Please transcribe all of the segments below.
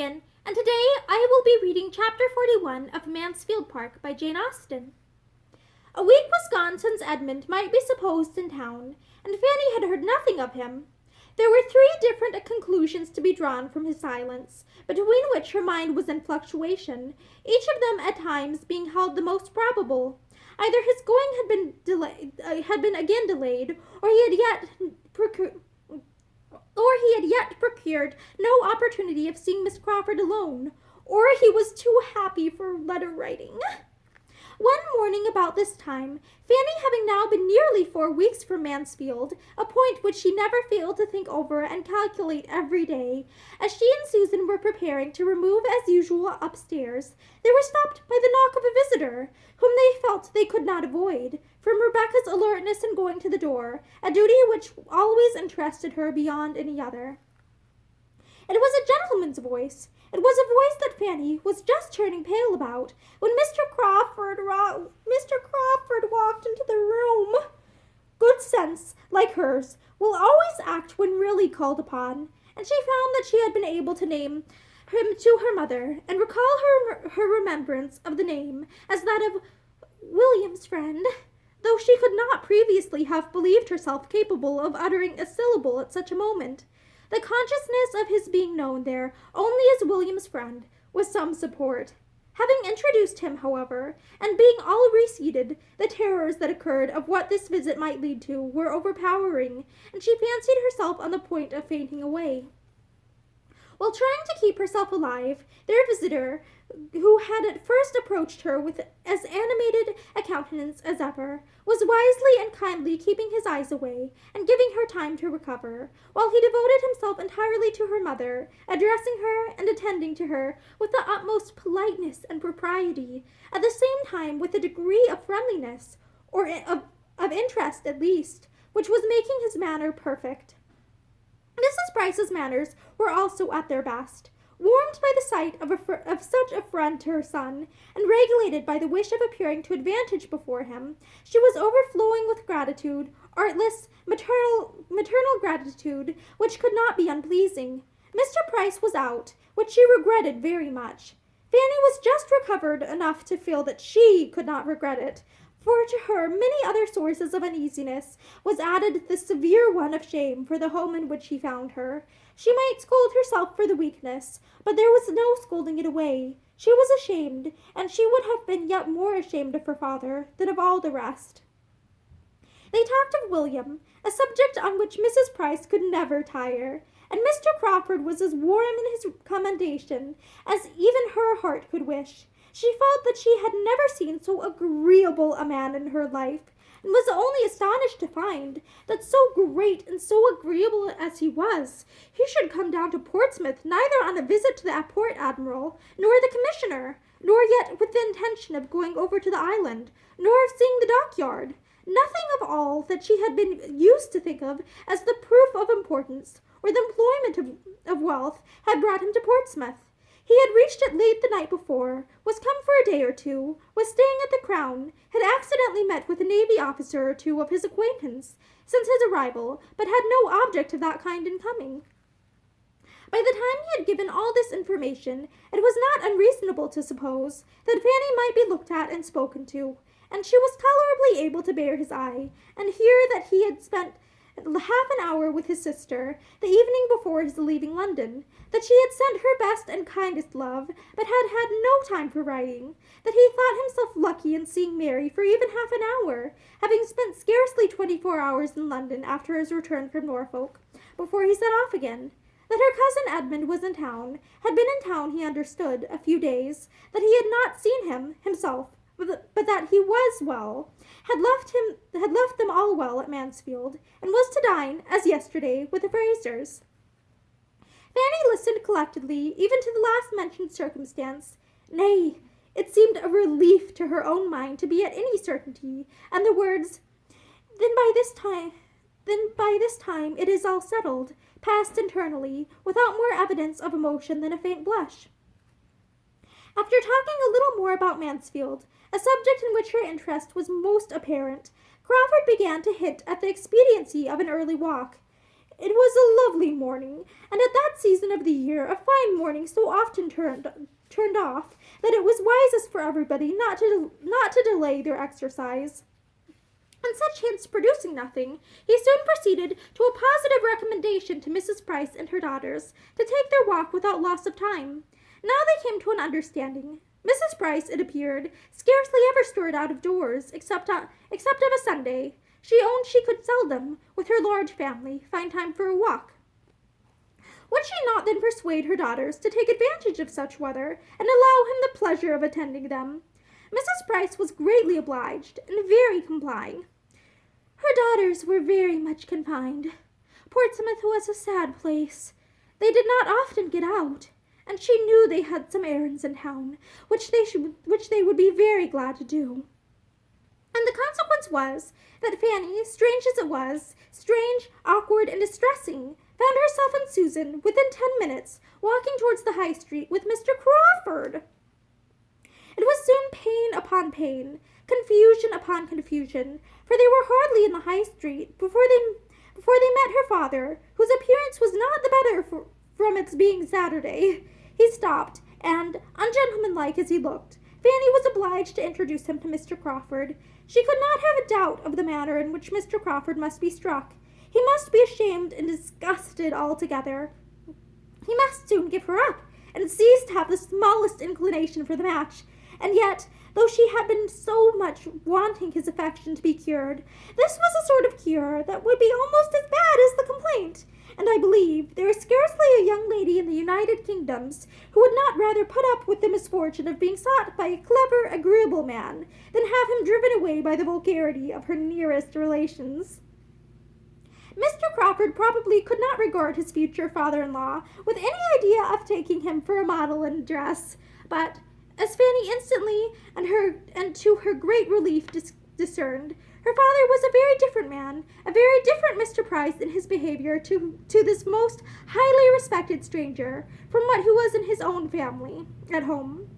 Morgan, and today I will be reading Chapter 41 of Mansfield Park by Jane Austen. A week was gone since Edmund might be supposed in town, and Fanny had heard nothing of him. There were 3 different conclusions to be drawn from his silence, between which her mind was in fluctuation, each of them at times being held the most probable. Either his going had been again delayed, or he had yet procured no opportunity of seeing Miss Crawford alone, or he was too happy for letter writing. One morning about this time, Fanny having now been nearly 4 weeks from Mansfield, a point which she never failed to think over and calculate every day, as she and Susan were preparing to remove as usual upstairs, they were stopped by the knock of a visitor, whom they felt they could not avoid, from Rebecca's alertness in going to the door, a duty which always interested her beyond any other. It was a gentleman's voice. It was a voice that Fanny was just turning pale about when Mr. Crawford walked into the room. Good sense, like hers, will always act when really called upon, and she found that she had been able to name him to her mother, and recall her remembrance of the name as that of William's friend, though she could not previously have believed herself capable of uttering a syllable at such a moment. The consciousness of his being known there only as William's friend was some support. Having introduced him, however, and being all reseated, the terrors that occurred of what this visit might lead to were overpowering, and she fancied herself on the point of fainting away. While trying to keep herself alive, their visitor, who had at first approached her with as animated a countenance as ever, was wisely and kindly keeping his eyes away, and giving her time to recover, while he devoted himself entirely to her mother, addressing her and attending to her with the utmost politeness and propriety, at the same time with a degree of friendliness, or of interest at least, which was making his manner perfect. Mrs. Price's manners were also at their best, warmed by the sight of such a friend to her son, and regulated by the wish of appearing to advantage before him. She was overflowing with gratitude, artless, maternal gratitude, which could not be unpleasing. Mr. Price was out, which she regretted very much. Fanny was just recovered enough to feel that she could not regret it, for to her many other sources of uneasiness was added the severe one of shame for the home in which he found her. She might scold herself for the weakness, but there was no scolding it away. She was ashamed, and she would have been yet more ashamed of her father than of all the rest. They talked of William, a subject on which Mrs. Price could never tire, and Mr. Crawford was as warm in his commendation as even her heart could wish. She felt that she had never seen so agreeable a man in her life, and was only astonished to find that so great and so agreeable as he was, he should come down to Portsmouth neither on a visit to the port admiral, nor the commissioner, nor yet with the intention of going over to the island, nor of seeing the dockyard. Nothing of all that she had been used to think of as the proof of importance, or the employment of wealth, had brought him to Portsmouth. He had reached it late the night before, was come for a day or two, was staying at the Crown, had accidentally met with a navy officer or two of his acquaintance since his arrival, but had no object of that kind in coming. By the time he had given all this information, it was not unreasonable to suppose that Fanny might be looked at and spoken to, and she was tolerably able to bear his eye, and hear that he had spent half an hour with his sister the evening before his leaving London, that she had sent her best and kindest love, but had had no time for writing, that he thought himself lucky in seeing Mary for even half an hour, having spent scarcely 24 hours in London after his return from Norfolk, before he set off again, that her cousin Edmund was in town, had been in town, he understood, a few days, that he had not seen him himself, but that he was well, had left them all well at Mansfield, and was to dine, as yesterday, with the Frasers. Fanny listened collectedly, even to the last-mentioned circumstance. Nay, it seemed a relief to her own mind to be at any certainty, and the words, Then by this time it is all settled, passed internally, without more evidence of emotion than a faint blush. After talking a little more about Mansfield, a subject in which her interest was most apparent, Crawford began to hint at the expediency of an early walk. It was a lovely morning, and at that season of the year a fine morning so often turned off that it was wisest for everybody not to delay their exercise. And such hints producing nothing, he soon proceeded to a positive recommendation to Mrs. Price and her daughters to take their walk without loss of time. Now they came to an understanding. Mrs. Price, it appeared, scarcely ever stirred out of doors, except of a Sunday. She owned she could seldom, with her large family, find time for a walk. Would she not then persuade her daughters to take advantage of such weather, and allow him the pleasure of attending them? Mrs. Price was greatly obliged, and very complying. Her daughters were very much confined. Portsmouth was a sad place. They did not often get out, and she knew they had some errands in town, which they would be very glad to do. And the consequence was that Fanny, strange as it was, strange, awkward, and distressing, found herself and Susan, within 10 minutes, walking towards the High Street with Mr. Crawford. It was soon pain upon pain, confusion upon confusion, for they were hardly in the High Street before they met her father, whose appearance was not the better from its being Saturday. He stopped, and, ungentlemanlike as he looked, Fanny was obliged to introduce him to Mr. Crawford. She could not have a doubt of the manner in which Mr. Crawford must be struck. He must be ashamed and disgusted altogether. He must soon give her up, and cease to have the smallest inclination for the match. And yet, though she had been so much wanting his affection to be cured, this was a sort of cure that would be almost as bad as the complaint. And I believe there is scarcely a young lady in the United Kingdoms who would not rather put up with the misfortune of being sought by a clever, agreeable man than have him driven away by the vulgarity of her nearest relations. Mr. Crawford probably could not regard his future father-in-law with any idea of taking him for a model in dress, but, as Fanny instantly and to her great relief discerned, her father was a very different man, a very different Mr. Price in his behavior to this most highly respected stranger, from what he was in his own family, at home.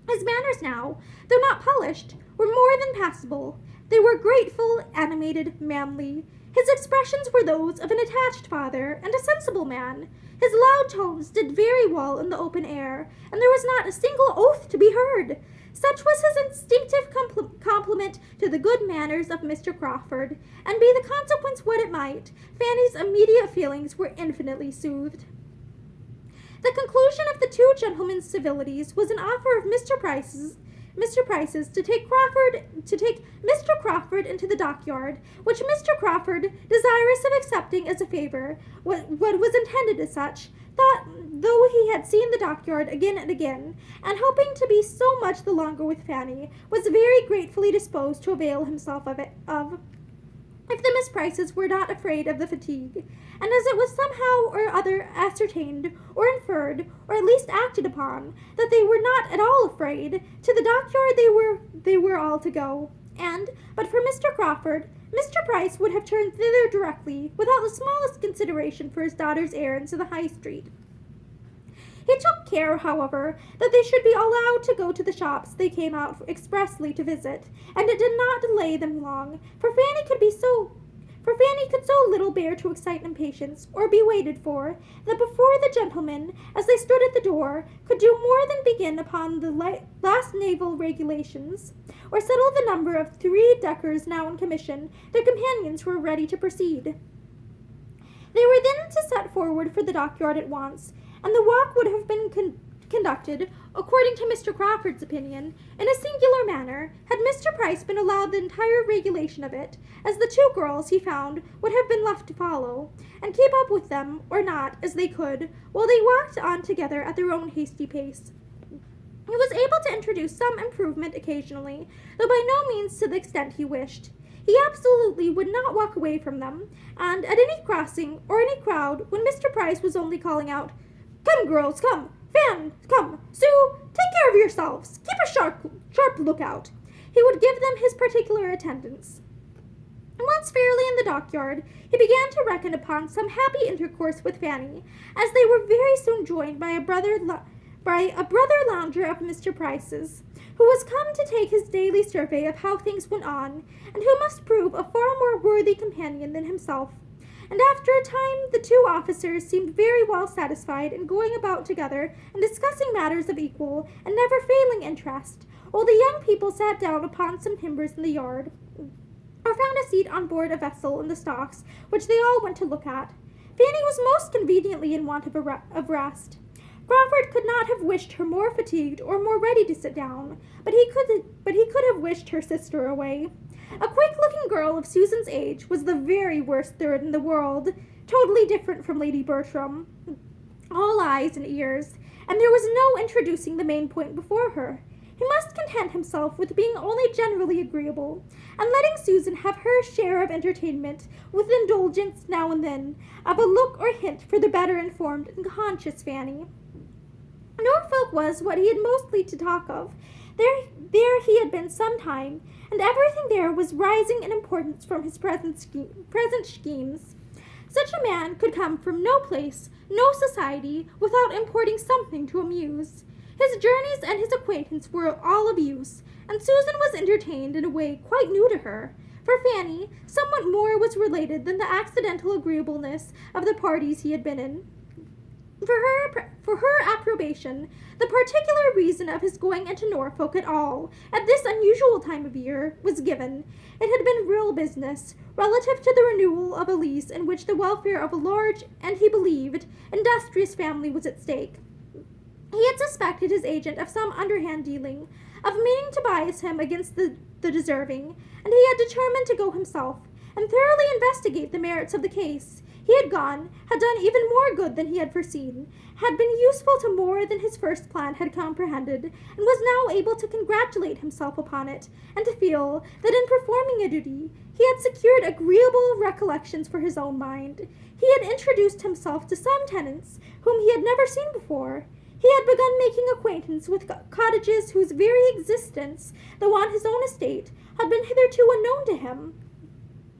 His manners now, though not polished, were more than passable. They were grateful, animated, manly. His expressions were those of an attached father and a sensible man. His loud tones did very well in the open air, and there was not a single oath to be heard. Such was his instinctive compliment to the good manners of Mr. Crawford, and be the consequence what it might, Fanny's immediate feelings were infinitely soothed. The conclusion of the two gentlemen's civilities was an offer of Mr. Price's to take Mr. Crawford into the dockyard, which Mr. Crawford, desirous of accepting as a favor, what was intended as such, thought, though he had seen the dockyard again and again, and hoping to be so much the longer with Fanny, was very gratefully disposed to avail himself of if the Miss Prices were not afraid of the fatigue, and as it was somehow or other ascertained, or inferred, or at least acted upon, that they were not at all afraid, to the dockyard they were all to go, and, but for Mr. Crawford, Mr. Price would have turned thither directly, without the smallest consideration for his daughter's errands to the High Street. He took care, however, that they should be allowed to go to the shops they came out expressly to visit, and it did not delay them long, for Fanny could so little bear to excite impatience, or be waited for, that before the gentlemen, as they stood at the door, could do more than begin upon the last naval regulations, or settle the number of 3 deckers now in commission, their companions were ready to proceed. They were then to set forward for the dockyard at once, and the walk would have been conducted, according to Mr. Crawford's opinion, in a singular manner, had Mr. Price been allowed the entire regulation of it, as the 2 girls, he found, would have been left to follow, and keep up with them, or not, as they could, while they walked on together at their own hasty pace. He was able to introduce some improvement occasionally, though by no means to the extent he wished. He absolutely would not walk away from them, and at any crossing, or any crowd, when Mr. Price was only calling out, "Come, girls, come! Fan, come! Sue, take care of yourselves! Keep a sharp lookout!" He would give them his particular attendance. And once fairly in the dockyard, he began to reckon upon some happy intercourse with Fanny, as they were very soon joined by a brother lounger of Mr. Price's, who was come to take his daily survey of how things went on, and who must prove a far more worthy companion than himself. and after a time the two officers seemed very well satisfied in going about together and discussing matters of equal and never failing interest, while the young people sat down upon some timbers in the yard, or found a seat on board a vessel in the stocks, which they all went to look at. Fanny was most conveniently in want of rest. Crawford could not have wished her more fatigued or more ready to sit down, but he could have wished her sister away. A quick-looking girl of Susan's age was the very worst third in the world, totally different from Lady Bertram, all eyes and ears, and there was no introducing the main point before her. He must content himself with being only generally agreeable, and letting Susan have her share of entertainment, with indulgence now and then of a look or hint for the better informed and conscious Fanny. Norfolk was what he had mostly to talk of. There he had been some time, and everything there was rising in importance from his present schemes. Such a man could come from no place, no society, without importing something to amuse. His journeys and his acquaintance were all of use, and Susan was entertained in a way quite new to her. For Fanny, somewhat more was related than the accidental agreeableness of the parties he had been in. For her approbation, the particular reason of his going into Norfolk at all, at this unusual time of year, was given. It had been real business, relative to the renewal of a lease in which the welfare of a large, and he believed, industrious family was at stake. He had suspected his agent of some underhand dealing, of meaning to bias him against the deserving, and he had determined to go himself, and thoroughly investigate the merits of the case. He had gone, had done even more good than he had foreseen, had been useful to more than his first plan had comprehended, and was now able to congratulate himself upon it, and to feel that in performing a duty he had secured agreeable recollections for his own mind. He had introduced himself to some tenants whom he had never seen before. He had begun making acquaintance with cottages whose very existence, though on his own estate, had been hitherto unknown to him.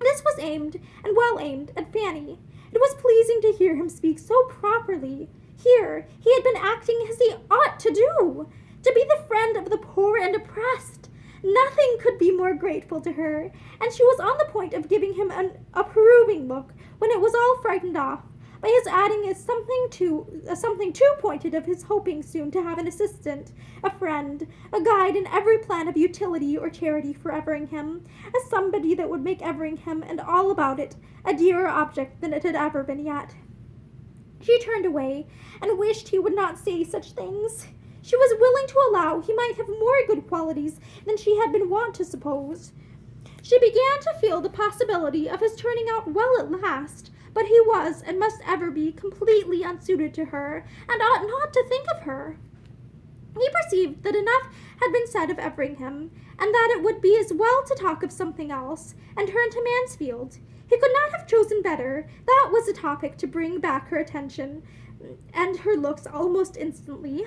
This was aimed, and well aimed, at Fanny. It was pleasing to hear him speak so properly. Here he had been acting as he ought to do, to be the friend of the poor and oppressed. Nothing could be more grateful to her, and she was on the point of giving him an approving look when it was all frightened off by his adding as something too pointed of his hoping soon to have an assistant, a friend, a guide in every plan of utility or charity for Everingham, as somebody that would make Everingham and all about it a dearer object than it had ever been yet. She turned away, and wished he would not say such things. She was willing to allow he might have more good qualities than she had been wont to suppose. She began to feel the possibility of his turning out well at last, but he was, and must ever be, completely unsuited to her, and ought not to think of her. He perceived that enough had been said of Everingham, and that it would be as well to talk of something else, and turn to Mansfield. He could not have chosen better. That was a topic to bring back her attention, and her looks almost instantly.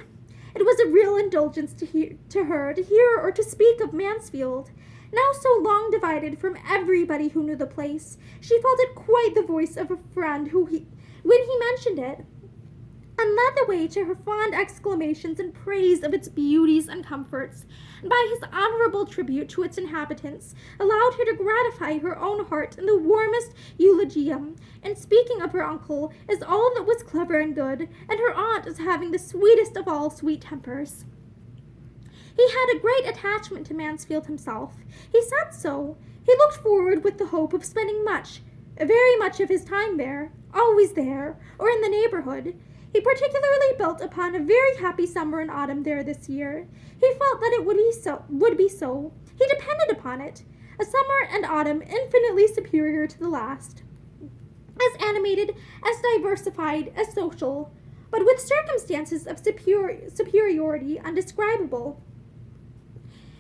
It was a real indulgence to her to hear or to speak of Mansfield. Now so long divided from everybody who knew the place, she felt it quite the voice of a friend when he mentioned it, and led the way to her fond exclamations in praise of its beauties and comforts, and by his honorable tribute to its inhabitants, allowed her to gratify her own heart in the warmest eulogium, in speaking of her uncle as all that was clever and good, and her aunt as having the sweetest of all sweet tempers. He had a great attachment to Mansfield himself. He said so. He looked forward with the hope of spending very much of his time there, always there, or in the neighborhood. He particularly built upon a very happy summer and autumn there this year. He felt that it would be so. He depended upon it. A summer and autumn infinitely superior to the last. As animated, as diversified, as social, but with circumstances of superiority undescribable.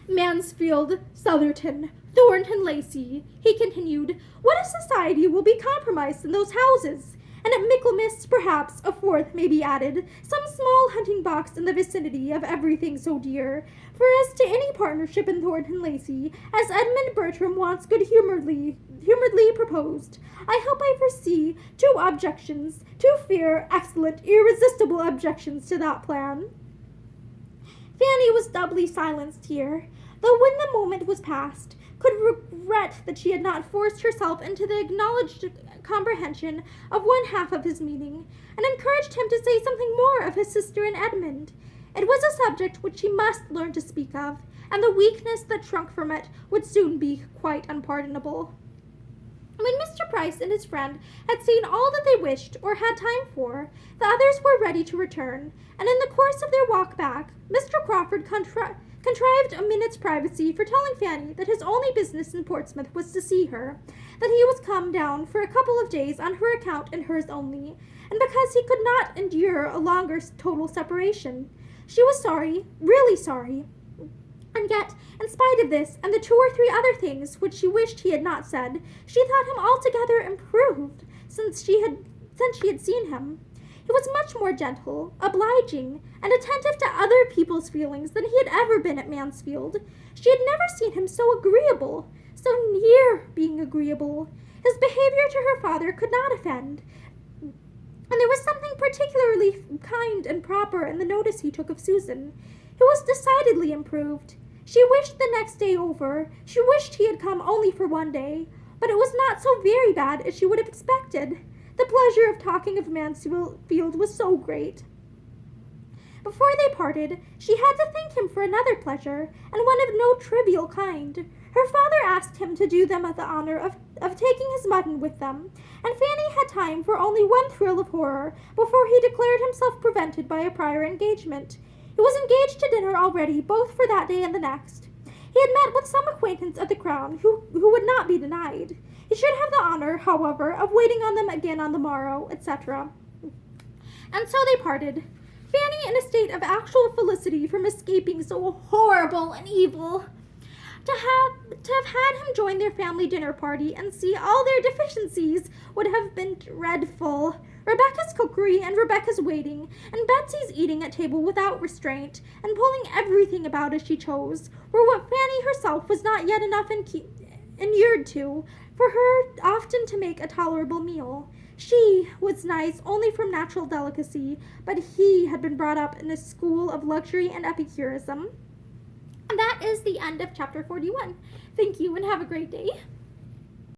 Mansfield, Southerton, Thornton Lacey, he continued, what a society will be compromised in those houses! And at Michaelmas, perhaps, a fourth may be added, some small hunting box in the vicinity of everything so dear. For as to any partnership in Thornton Lacey, as Edmund Bertram once good-humoredly proposed, I hope I foresee two fair, excellent, irresistible objections to that plan. Fanny was doubly silenced here, though when the moment was past, could regret that she had not forced herself into the acknowledged comprehension of one half of his meaning, and encouraged him to say something more of his sister and Edmund. It was a subject which he must learn to speak of, and the weakness that shrunk from it would soon be quite unpardonable. When Mr. Price and his friend had seen all that they wished or had time for, the others were ready to return, and in the course of their walk back, Mr. Crawford contrived a minute's privacy for telling Fanny that his only business in Portsmouth was to see her, that he was come down for a couple of days on her account and hers only, and because he could not endure a longer total separation. She was sorry, really sorry, and yet, in spite of this and the 2 or 3 other things which she wished he had not said, she thought him altogether improved since she had seen him. He was much more gentle, obliging, and attentive to other people's feelings than he had ever been at Mansfield. She had never seen him so agreeable, so near being agreeable. His behavior to her father could not offend, and there was something particularly kind and proper in the notice he took of Susan. He was decidedly improved. She wished the next day over. She wished he had come only for one day, but it was not so very bad as she would have expected. The pleasure of talking of Mansfield was so great. Before they parted, she had to thank him for another pleasure, and one of no trivial kind. Her father asked him to do them the honor of taking his mutton with them, and Fanny had time for only one thrill of horror before he declared himself prevented by a prior engagement. He was engaged to dinner already, both for that day and the next. He had met with some acquaintance at the Crown who would not be denied. He should have the honor, however, of waiting on them again on the morrow, etc. And so they parted, Fanny in a state of actual felicity from escaping so horrible an evil. To have had him join their family dinner party and see all their deficiencies would have been dreadful. Rebecca's cookery and Rebecca's waiting, and Betsy's eating at table without restraint, and pulling everything about as she chose, were what Fanny herself was not yet enough inured to, for her often to make a tolerable meal. She was nice only from natural delicacy, but he had been brought up in a school of luxury and epicurism. And that is the end of chapter 41. Thank you and have a great day.